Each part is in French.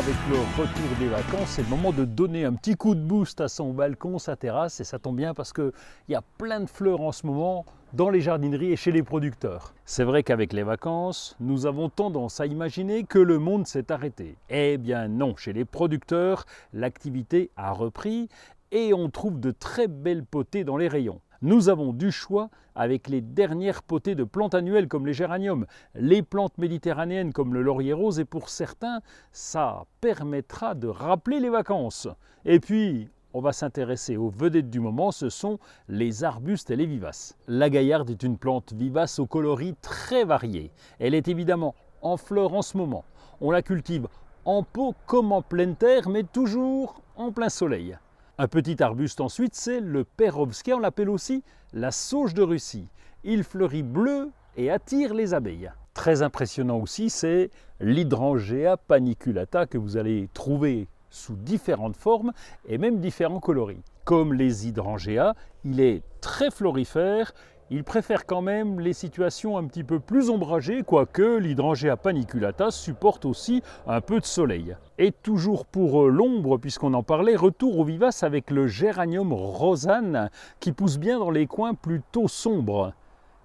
avec le retour des vacances, c'est le moment de donner un petit coup de boost à son balcon, sa terrasse, et ça tombe bien parce qu'il y a plein de fleurs en ce moment dans les jardineries et chez les producteurs. C'est vrai qu'avec les vacances, nous avons tendance à imaginer que le monde s'est arrêté. Eh bien non, chez les producteurs, l'activité a repris et on trouve de très belles potées dans les rayons. Nous avons du choix avec les dernières potées de plantes annuelles comme les géraniums, les plantes méditerranéennes comme le laurier rose et pour certains, ça permettra de rappeler les vacances. Et puis, on va s'intéresser aux vedettes du moment, ce sont les arbustes et les vivaces. La gaillarde est une plante vivace aux coloris très variés. Elle est évidemment en fleurs en ce moment. On la cultive en pot comme en pleine terre, mais toujours en plein soleil. Un petit arbuste ensuite, c'est le perovskis, on l'appelle aussi la sauge de Russie. Il fleurit bleu et attire les abeilles. Très impressionnant aussi, c'est l'hydrangea paniculata que vous allez trouver sous différentes formes et même différents coloris. Comme les hydrangea, il est très florifère. Il préfère quand même les situations un petit peu plus ombragées, quoique l'hydrangea paniculata supporte aussi un peu de soleil. Et toujours pour l'ombre, puisqu'on en parlait, retour aux vivaces avec le géranium rosane qui pousse bien dans les coins plutôt sombres.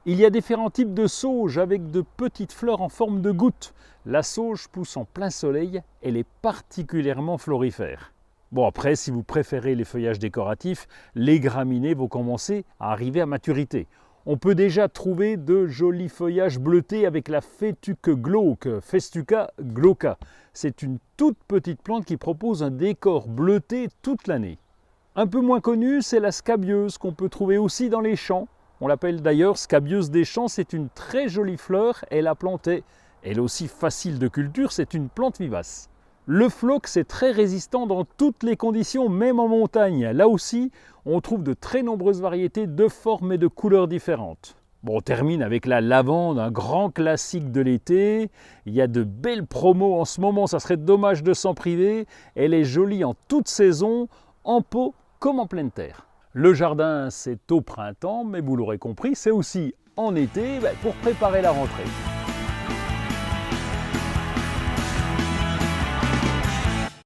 Il y a différents types de sauge avec de petites fleurs en forme de gouttes. La sauge pousse en plein soleil, elle est particulièrement florifère. Bon après, si vous préférez les feuillages décoratifs, les graminées vont commencer à arriver à maturité. On peut déjà trouver de jolis feuillages bleutés avec la fétuque glauque, Festuca glauca. C'est une toute petite plante qui propose un décor bleuté toute l'année. Un peu moins connue, c'est la scabieuse qu'on peut trouver aussi dans les champs. On l'appelle d'ailleurs scabieuse des champs, c'est une très jolie fleur et la plante est, elle aussi facile de culture, c'est une plante vivace. Le phlox est très résistant dans toutes les conditions, même en montagne. Là aussi, on trouve de très nombreuses variétés de formes et de couleurs différentes. Bon, on termine avec la lavande, un grand classique de l'été. Il y a de belles promos en ce moment, ça serait dommage de s'en priver. Elle est jolie en toute saison, en pot comme en pleine terre. Le jardin, c'est au printemps, mais vous l'aurez compris, c'est aussi en été pour préparer la rentrée.